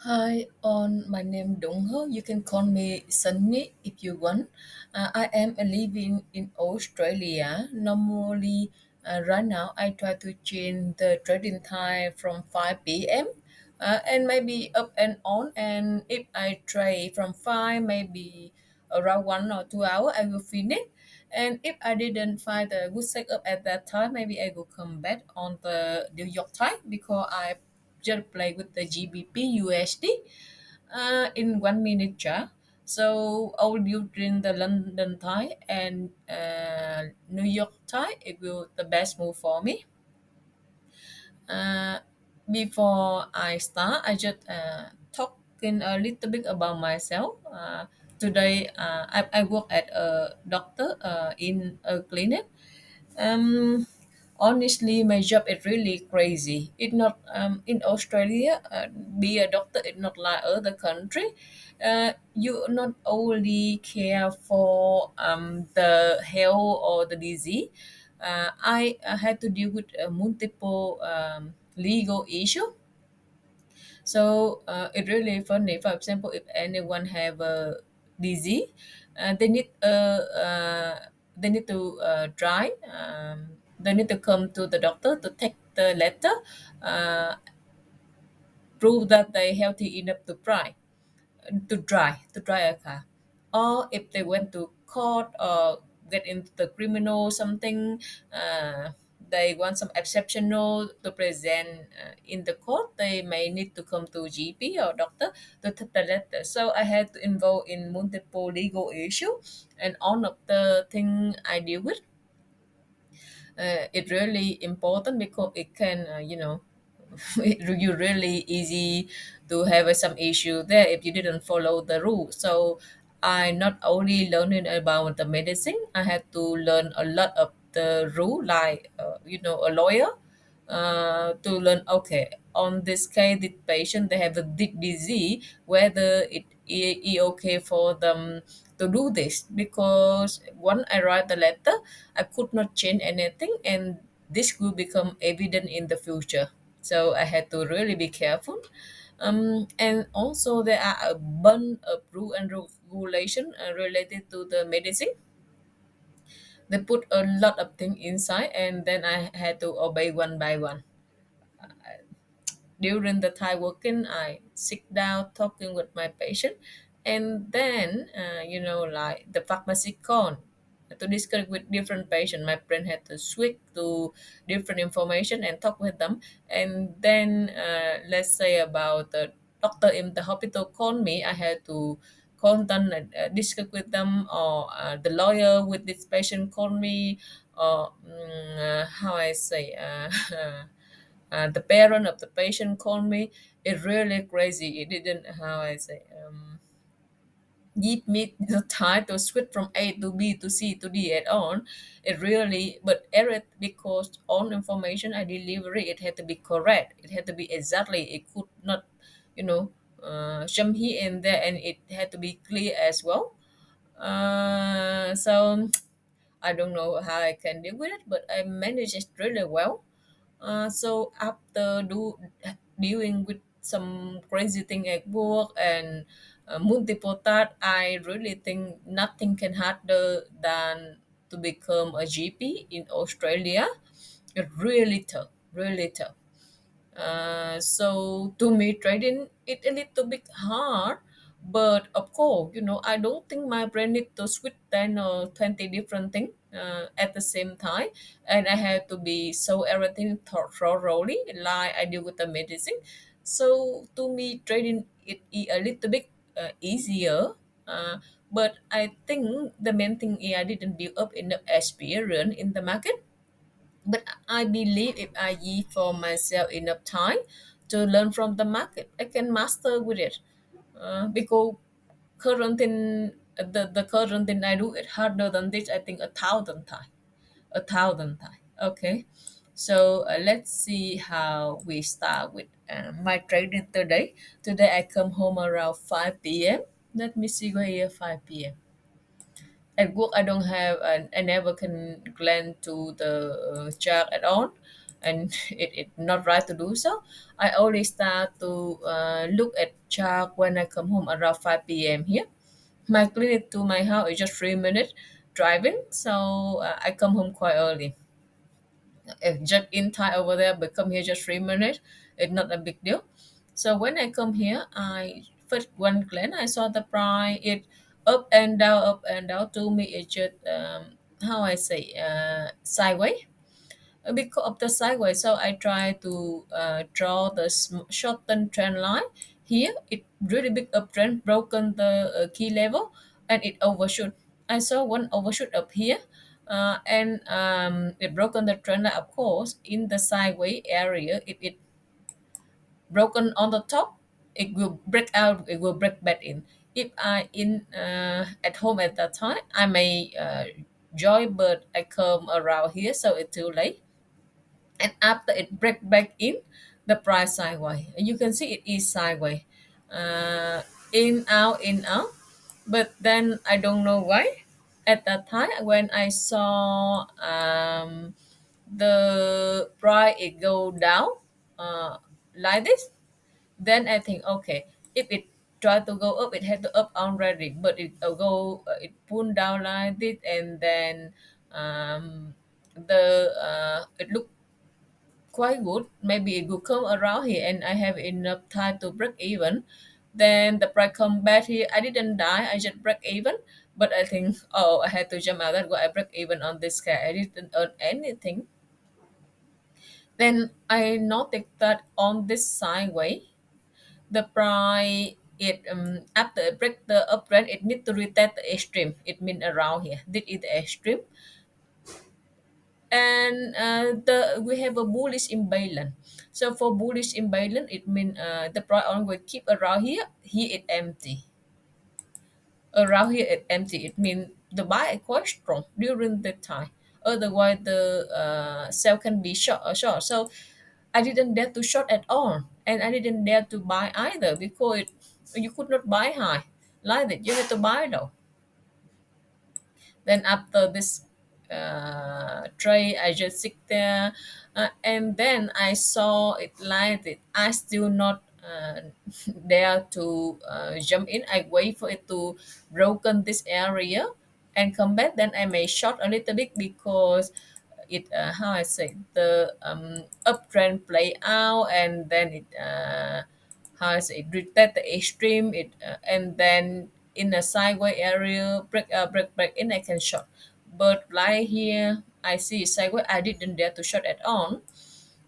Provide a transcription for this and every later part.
Hi, on my name Dong Ho. You can call me Sunny if you want. I am living in Australia. Normally, right now I try to change the trading time from 5 p.m. And maybe up and on. And if I try from 5, maybe around 1 or 2 hours, I will finish. And if I didn't find a good setup at that time, maybe I will come back on the New York time because I just play with the GBPUSD in 1 minute chart. So all during the London time and New York time, it will the best move for me. Uh, Before I start, I just talking a little bit about myself. Today, I work at a doctor in a clinic. um, Honestly, my job is really crazy. It not in Australia. Be a doctor is not like other country. You not only care for the health or the disease. I had to deal with multiple legal issue. So it really funny. For example, if anyone have a disease, they need they need to try. They need to come to the doctor to take the letter, uh, prove that they healthy enough to try a car, or if they went to court or get into the criminal something, uh, they want some exceptional to present in the court, they may need to come to GP or doctor to take the letter. So I had to involve in multiple legal issue, and all of the thing I deal with, it really important because it can you really easy to have some issue there if you didn't follow the rules. So I not only learning about the medicine, I had to learn a lot of the rule like a lawyer, to learn, okay, on this case this patient they have a deep disease, whether it okay for them to do this, because when I write the letter I could not change anything, and this will become evident in the future. So I had to really be careful. And also there are a bunch of rule and regulation related to the medicine. They put a lot of things inside, and then I had to obey one by one. During the time working, I sit down talking with my patient, and then like the pharmacy con to discuss with different patient. My friend had to switch to different information and talk with them. And then let's say about the doctor in the hospital called me, I had to call them and discuss with them, or the lawyer with this patient called me, or how I say the parent of the patient called me. It really crazy. It didn't, how I say, give me the time to switch from A to B to C to D and on. It really, but error because all information I deliver, it had to be correct. It had to be exactly. It could not, you know, jump here and there, and it had to be clear as well. So I don't know how I can deal with it, but I manage it really well. So after dealing with some crazy thing at work and multiple tasks, I really think nothing can harder than to become a GP in Australia. It's really tough, really tough. So to me, trading it a little bit hard, but of course, I don't think my brain need to switch 10 or 20 different things at the same time, and I have to be so everything thoroughly like I do with the medicine. So to me, trading it is a little bit easier. Uh, but I think the main thing is I didn't build up enough experience in the market, but I believe if I give for myself enough time to learn from the market, I can master with it. Because current thing, the current thing I do it harder than this. I think 1,000 times, 1,000 times. Okay, so let's see how we start with my training today. Today I come home around 5 p.m. Let me see where here 5 p.m. At work, I don't have, I never can glance to the chart at all. and it not right to do so. I only start to look at chart when I come home around 5 p.m. here. My clinic to my house is just 3 minutes driving, so I come home quite early. If just in time over there, but come here just 3 minutes, it's not a big deal. So when I come here, I first one glance I saw the price. It up and down. To me, it's just how I say sideways, because of the sideways. So I try to draw the shortened trend line. Here, it really big uptrend, broken the key level, and it overshoot. I saw one overshoot up here, and it broken the trend line. Of course, in the sideways area, if it broken on the top, it will break out. It will break back in. If I in at home at that time, I may join, but I come around here, so it's too late. And after it break back in, the price sideways, you can see it is sideways, uh, in out. But then I don't know why at that time when I saw the price it go down uh, like this, then I think, okay, if it try to go up, it had to up already, but it pull down like this, and then the it look quite good. Maybe it will come around here and I have enough time to break even. Then the price come back here. I didn't die, I just break even. But I think, oh, I had to jump out. That's why I break even on this guy. I didn't earn anything. Then I noticed that on this sideway, the price it after it break the uptrend, it need to retest the extreme. It mean around here. This is the extreme, and the we have a bullish imbalance. So for bullish imbalance, it means the price on will keep around here. Here it empty. Around here it empty. It means the buy is quite strong during the time. Otherwise, the sell can be short. So I didn't dare to short at all, and I didn't dare to buy either because you could not buy high like that. You have to buy though. Then after this tray, I just sit there, and then I saw it like it. I still not dare to jump in. I wait for it to broken this area and come back. Then I may short a little bit because it how I say the uptrend play out, and then it how I say retest the extreme. It and then in a sideway area break in, I can short. But like here I see sideway, I didn't dare to short at all.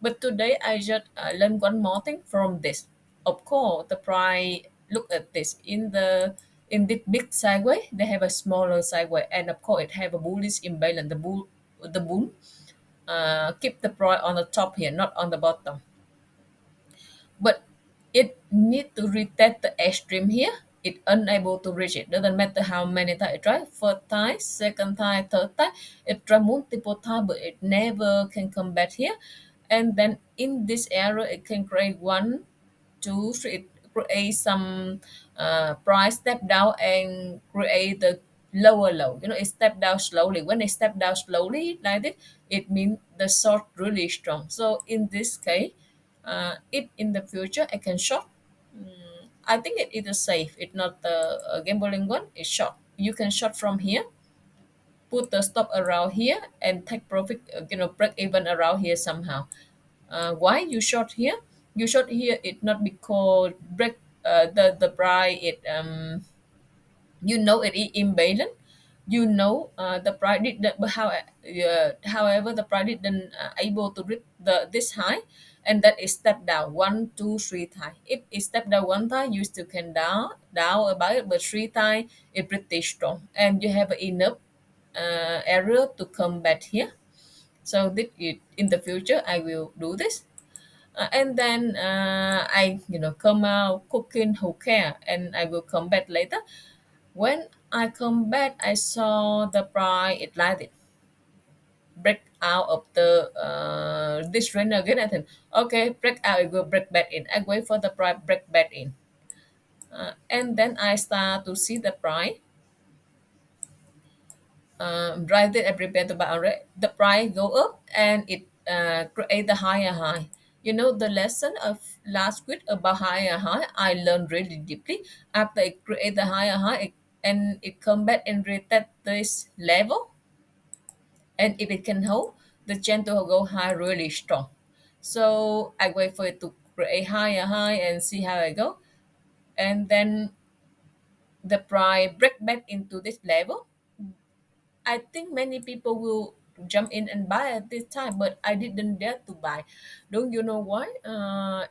But today I just learned one more thing from this. Of course, the price, look at this in this big sideway, they have a smaller sideway, and of course it have a bullish imbalance. The bull keep the price on the top here, not on the bottom. But it need to retest the extreme here. It unable to reach it. Doesn't matter how many times it try. First time, second time, third time. It try multiple times, but it never can come back here. And then in this area, it can create one, two, three. It create some price step down and create the lower low. It step down slowly. When it step down slowly like this, it means the short really strong. So in this case, if in the future I can short, I think it is safe. It's not the gambling one. It's short. You can short from here, put the stop around here, and take profit. Break even around here somehow. Why you short here? You short here. It not because break the price. It is imbalance. The price did that, but however the price didn't able to reach this high, and that is step down one, two, three time. If it step down one time, you still can down about it, but three time it pretty strong, and you have enough area to come back here. So in the future I will do this. And then I come out cooking who care, and I will come back later. When I come back, I saw the price it like it break out of the this range again. I think, okay, break out, it will break back in. I wait for the price break back in, and then I start to see the price. Right there, I prepare to buy already. The price go up and it create the higher high. You know the lesson of last week about higher high, I learned really deeply. After it create the higher high, and it come back and retest this level, and if it can hold, the chance to go high really strong. So I wait for it to create higher high and see how I go, and then the price break back into this level. I think many people will jump in and buy at this time, but I didn't dare to buy. Don't you know why?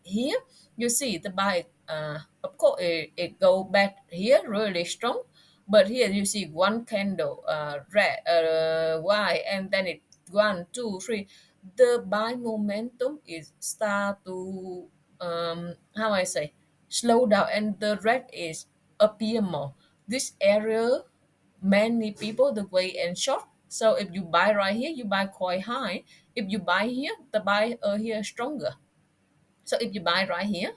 Here you see the buy. Of course, it go back here really strong, but here you see one candle, red, white, and then it one, two, three. The buy momentum is start to how I say slow down, and the red is appear more. This area many people the way and short. So if you buy right here, you buy quite high. If you buy here, the buy here stronger. So if you buy right here,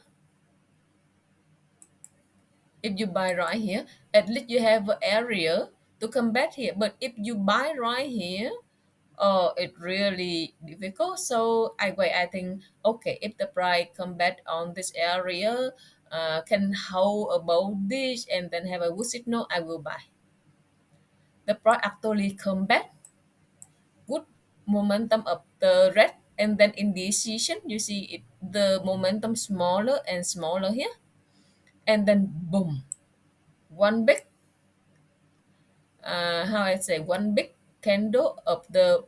if you buy right here, at least you have an area to come back here. But if you buy right here, oh, it really difficult. So I think okay, if the price come back on this area, can hold above this and then have a good signal, I will buy. The price actually come back good momentum of the red, and then in decision you see it the momentum smaller and smaller here, and then boom, one big how I say one big candle of the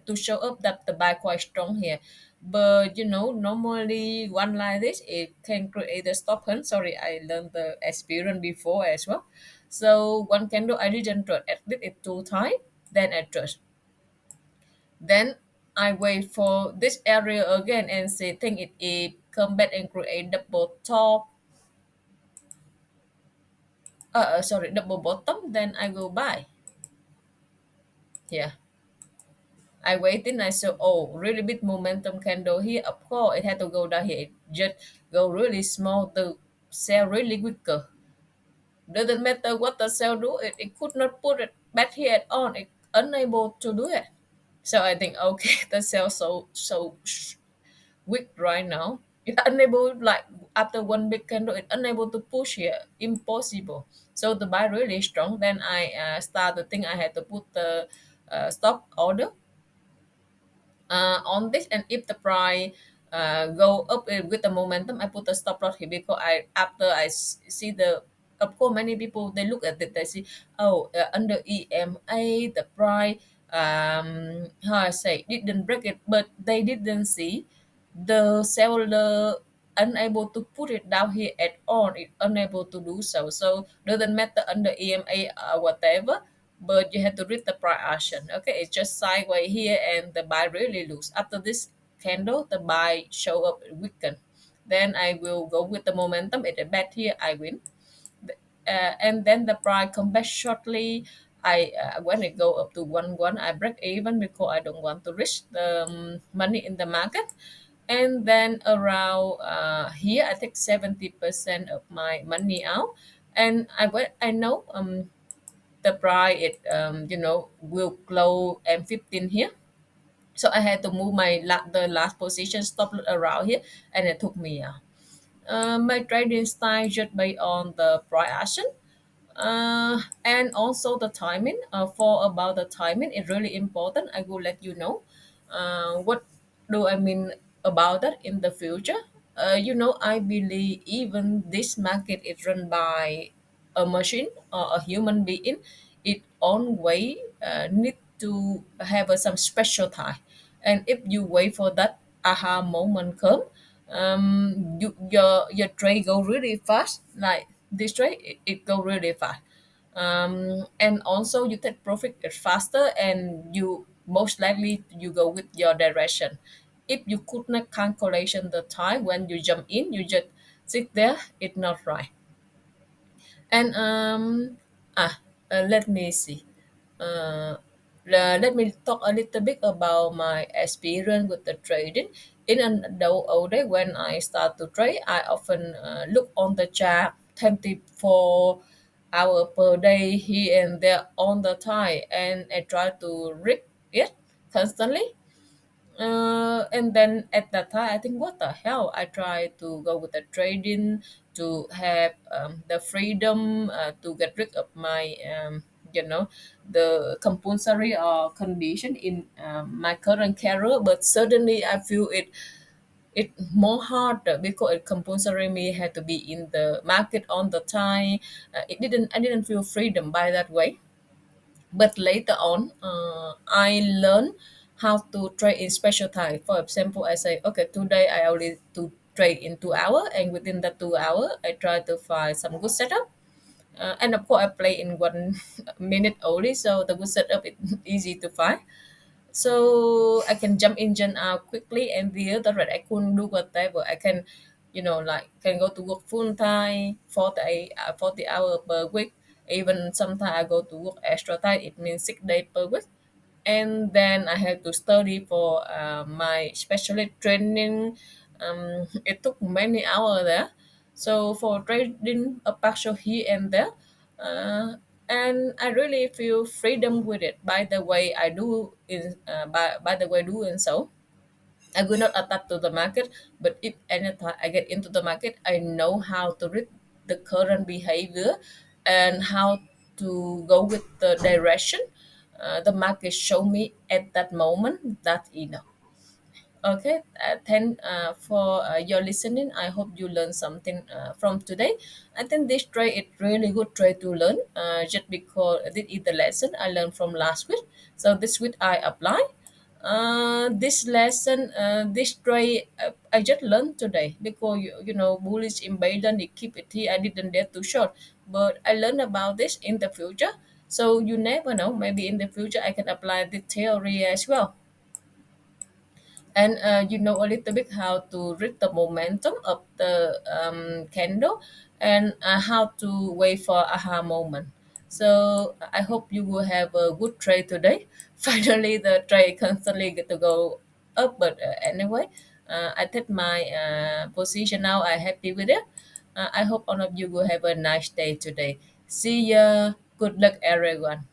to show up that the buy quite strong here. But you know normally one like this it can create a stop hunt. Sorry, I learned the experience before as well. So one candle I didn't trust, at least it two times, then I trust. Then I wait for this area again and say think it come back and create double top, sorry, double bottom, then I will buy. Yeah. I waited, I saw oh really big momentum candle here. Of course it had to go down here. It just go really small to sell really quicker. Doesn't matter what the sell do, it could not put it back here at all. It unable to do it. So I think okay, the sell so weak right now. It unable like after one big candle, it unable to push here. Impossible. So the buy really strong. Then I start to think I had to put the stop order on this, and if the price go up with the momentum, I put a stop loss here because I after see the of course many people they look at it, they see oh under EMA the price how I say didn't break it, but they didn't see the seller unable to put it down here at all, it unable to do so. So doesn't matter under EMA or whatever, but you have to read the price action. Okay, it's just sideways here and the buy really loose. After this candle, the buy show up weaken. Then I will go with the momentum. It is back here, I win. And then the price come back shortly. I when it go up to 1 1, I break even because I don't want to risk the money in the market. And then around here, I take 70% of my money out, and I know the price it will close M15 here. So I had to move my the last position stop around here, and it took me out. My trading style just based on the price action, and also the timing. For about the timing, it's really important. I will let you know. What do I mean about that in the future? I believe even this market is run by a machine or a human being. It own way need to have some special time, and if you wait for that aha moment come, your trade go really fast. Like this trade, it go really fast, and also you take profit faster, and you most likely you go with your direction. If you could not calculation the time when you jump in, you just sit there, it's not right. And let me see. uh, Let me talk a little bit about my experience with the trading. In an old day when I start to trade, I often look on the chart 24 hour per day here and there on the time, and I try to read it constantly. And then at that time, I think, what the hell? I try to go with the trading to have the freedom to get rid of my, you know, the compulsory or condition in my current career. But suddenly, I feel it more harder because it compulsory me had to be in the market on the time. It didn't. I didn't feel freedom by that way, but later on, I learned how to trade in special time. For example, I say, okay, today I only to trade in 2 hours, and within that 2 hours, I try to find some good setup. And of course, I play in 1 minute only, so the good setup is easy to find. So I can jump in, jump out quickly, and the other right, I couldn't do whatever. I can, like can go to work full time, 40 hour per week. Even sometimes I go to work extra time. It means 6 days per week, and then I have to study for my specialty training. It took many hours there. So for trading a partial here and there, uh, and I really feel freedom with it. By the way, I do in by the way doing so, I will not adapt to the market. But if anytime I get into the market, I know how to read the current behavior and how to go with the direction the market show me at that moment. That enough. Okay, thank for your listening. I hope you learned something from today. I think this trade is really good trade to learn. Just because this is the lesson I learned from last week, so this week I apply. This lesson, this trade, I just learned today because bullish imbalance. They keep it here. I didn't dare to short, but I learned about this in the future. So you never know. Maybe in the future I can apply the theory as well, and you know a little bit how to read the momentum of the candle, and how to wait for aha moment. So I hope you will have a good trade today. Finally, the trade constantly get to go up, but anyway, I take my position now. I happy with it. I hope all of you will have a nice day today. See ya. Good luck, everyone.